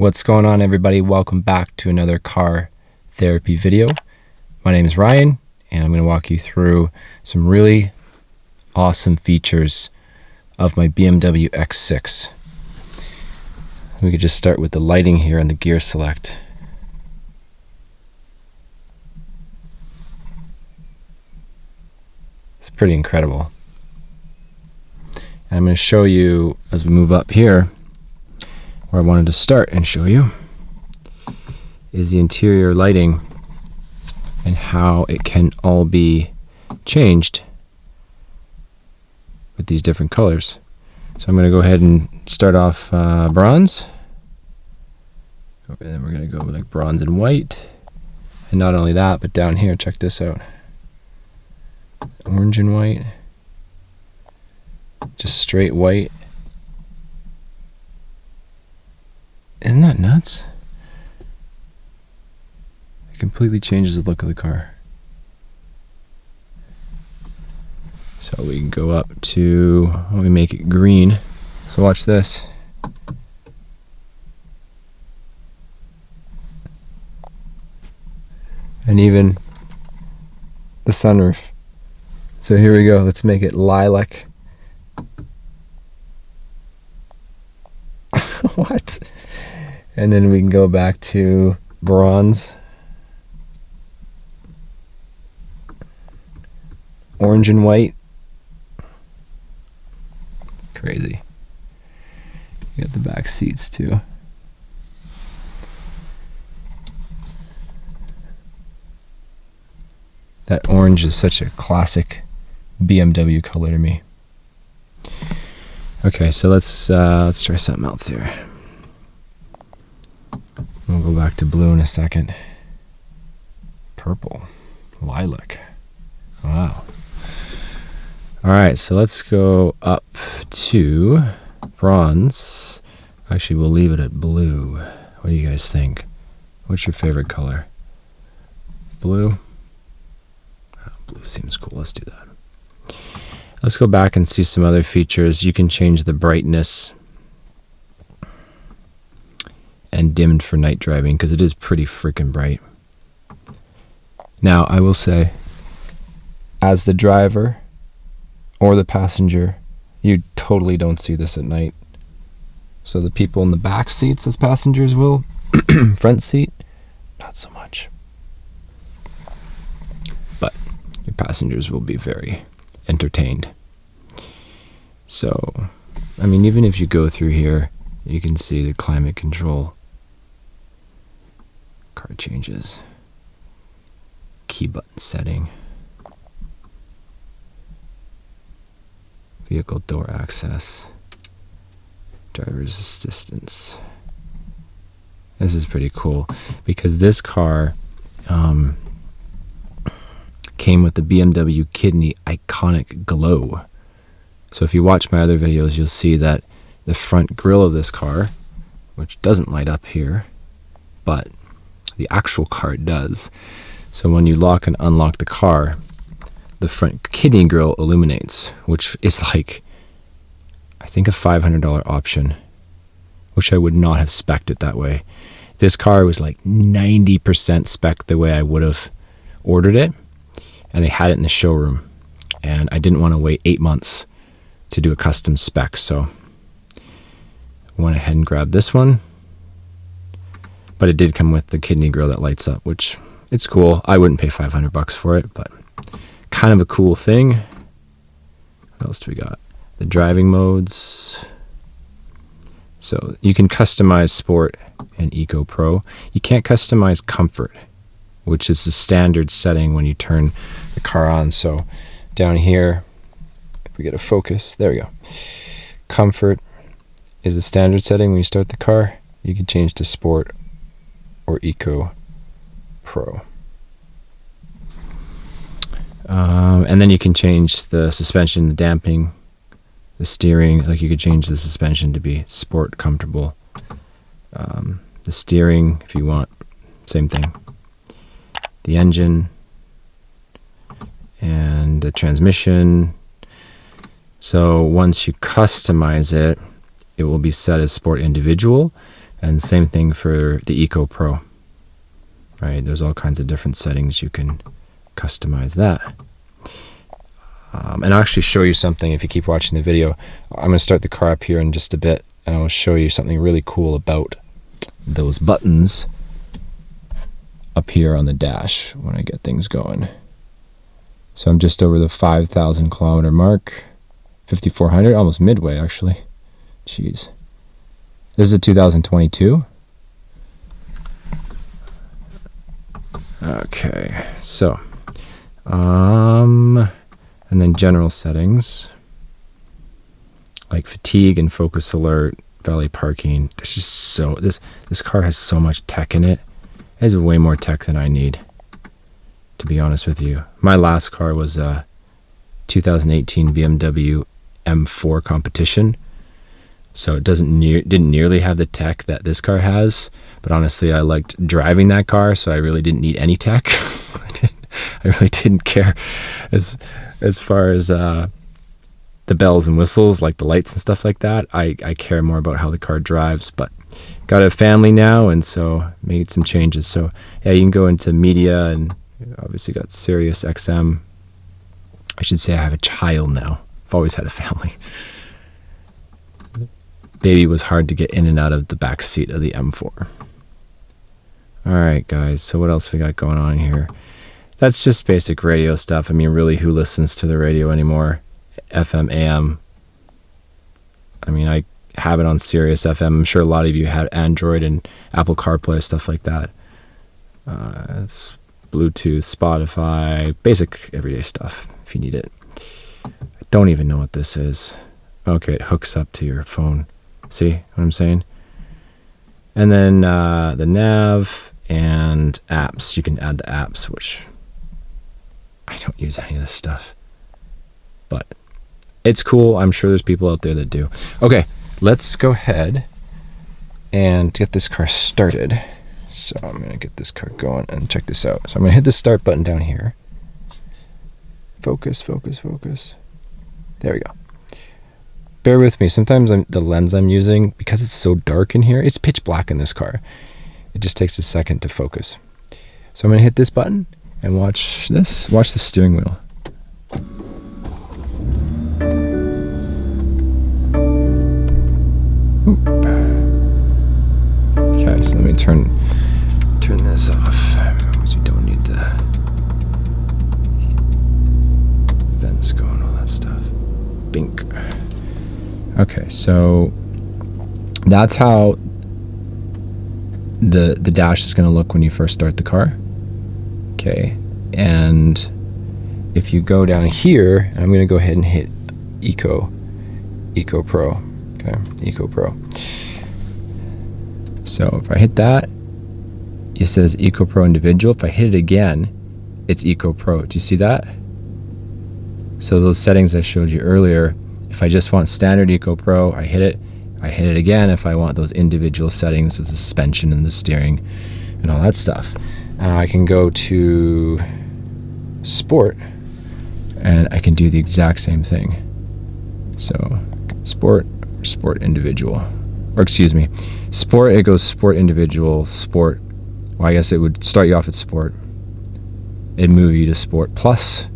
What's going on, everybody? Welcome back to another car therapy video. My name is Ryan, and I'm going to walk you through some really awesome features of my BMW X6. We could just start with the lighting here and the gear select. It's pretty incredible. And I'm going to show you as we move up here. Where I wanted to start and show you is the interior lighting and how it can all be changed with these different colors. So I'm going to go ahead and start off bronze, and then we're going to go with like bronze and white. And not only that, but down here, check this out, orange and white, just straight white. Isn't that nuts? It completely changes the look of the car. So we can go up to, we make it green. So watch this. And even the sunroof. So here we go. Let's make it lilac. What? And then we can go back to bronze, orange and white. Crazy. You got the back seats too. That orange is such a classic BMW color to me. Okay, so let's try something else here. We'll go back to blue in a second. Purple. Lilac. Wow. Alright, so let's go up to bronze. Actually, we'll leave it at blue. What do you guys think? What's your favorite color? Blue? Oh, blue seems cool. Let's do that. Let's go back and see some other features. You can change the brightness and dimmed for night driving because it is pretty freaking bright. Now, I will say, as the driver or the passenger, you totally don't see this at night. So the people in the back seats as passengers will, front seat, not so much. But your passengers will be very entertained. So, I mean, even if you go through here, you can see the climate control. Car changes. Key button setting. Vehicle door access. Driver's assistance. This is pretty cool because this car came with the BMW Kidney Iconic Glow. So if you watch my other videos, you'll see that the front grille of this car, which doesn't light up here, but the actual car does. So when you lock and unlock the car, the front kidney grill illuminates, which is like, I think a $500 option, which I would not have spec'd it that way. This car was like 90% spec the way I would have ordered it, and they had it in the showroom, and I didn't want to wait 8 months to do a custom spec, so I went ahead and grabbed this one. But it did come with the kidney grill that lights up, which it's cool. I wouldn't pay $500 for it, but kind of a cool thing. What else do we got? The driving modes. So you can customize Sport and Eco Pro. You can't customize Comfort, which is the standard setting when you turn the car on. So down here, if we get a focus, there we go. Comfort is the standard setting when you start the car. You can change to Sport or Eco Pro. And then you can change the suspension, the damping, the steering. Like you could change the suspension to be Sport comfortable. The steering, if you want, same thing. The engine and the transmission. So once you customize it, it will be set as Sport Individual. And same thing for the Eco Pro, right? There's all kinds of different settings. You can customize that. And I'll actually show you something if you keep watching the video. I'm going to start the car up here in just a bit, and I will show you something really cool about those buttons up here on the dash when I get things going. So I'm just over the 5,000 kilometer mark, 5,400, almost midway actually. Jeez. This is a 2022. Okay, so, and then general settings, like fatigue and focus alert, valet parking. This is so, this car has so much tech in it. It has way more tech than I need, to be honest with you. My last car was a 2018 BMW M4 competition. So it didn't nearly have the tech that this car has, but honestly, I liked driving that car, so I really didn't need any tech. I really didn't care as far as the bells and whistles, like the lights and stuff like that. I care more about how the car drives, but got a family now, and so made some changes. So yeah, you can go into media, and obviously got Sirius XM. I should say I have a child now. I've always had a family. Baby was hard to get in and out of the back seat of the M4. All right, guys, so what else we got going on here? That's just basic radio stuff. I mean, really, who listens to the radio anymore? FM, AM. I mean, I have it on Sirius FM. I'm sure a lot of you have Android and Apple CarPlay, stuff like that. It's Bluetooth, Spotify, basic everyday stuff if you need it. I don't even know what this is. Okay, it hooks up to your phone. See what I'm saying? And then the nav and apps. You can add the apps, which I don't use any of this stuff. But it's cool. I'm sure there's people out there that do. Okay, let's go ahead and get this car started. So I'm going to get this car going and check this out. So I'm going to hit the start button down here. Focus, focus, focus. There we go. Bear with me. Sometimes the lens I'm using, because it's so dark in here, it's pitch black in this car. It just takes a second to focus. So I'm going to hit this button and watch this. Watch the steering wheel. Oop. Okay, so let me turn this off, because you don't need the vents going, all that stuff. Bink. Okay, so that's how the dash is going to look when you first start the car. Okay, and if you go down here, I'm going to go ahead and hit Eco Pro. Okay, Eco Pro. So if I hit that, it says Eco Pro Individual. If I hit it again, it's Eco Pro. Do you see that? So those settings I showed you earlier, if I just want standard Eco Pro, I hit it. I hit it again if I want those individual settings, the suspension and the steering and all that stuff. I can go to Sport, and I can do the exact same thing. So Sport Individual. Or excuse me, Sport, it goes Sport Individual, Sport. Well, I guess it would start you off at Sport. It'd move you to Sport Plus,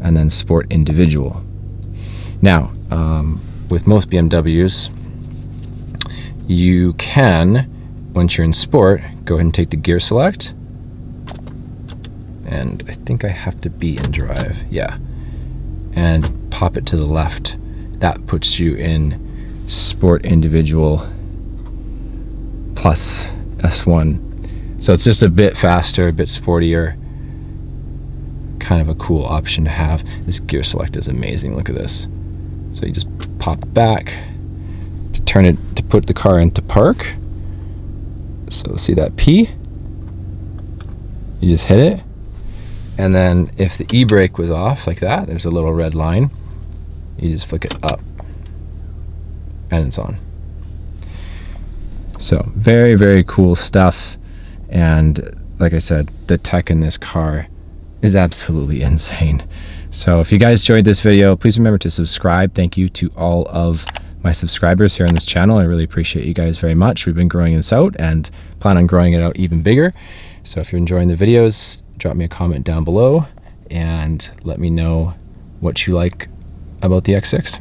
and then Sport Individual. Now, with most BMWs, you can, once you're in Sport, go ahead and take the gear select. And I think I have to be in drive, yeah. And pop it to the left. That puts you in Sport Individual Plus S1. So it's just a bit faster, a bit sportier. Kind of a cool option to have. This gear select is amazing, look at this. So you just pop back to turn it, to put the car into park. So see that P? You just hit it. And then if the e-brake was off like that, there's a little red line. You just flick it up and it's on. So very, very cool stuff. And like I said, the tech in this car is absolutely insane. So if you guys enjoyed this video, please remember to subscribe. Thank you to all of my subscribers here on this channel. I really appreciate you guys very much. We've been growing this out and plan on growing it out even bigger. So if you're enjoying the videos, drop me a comment down below and let me know what you like about the X6.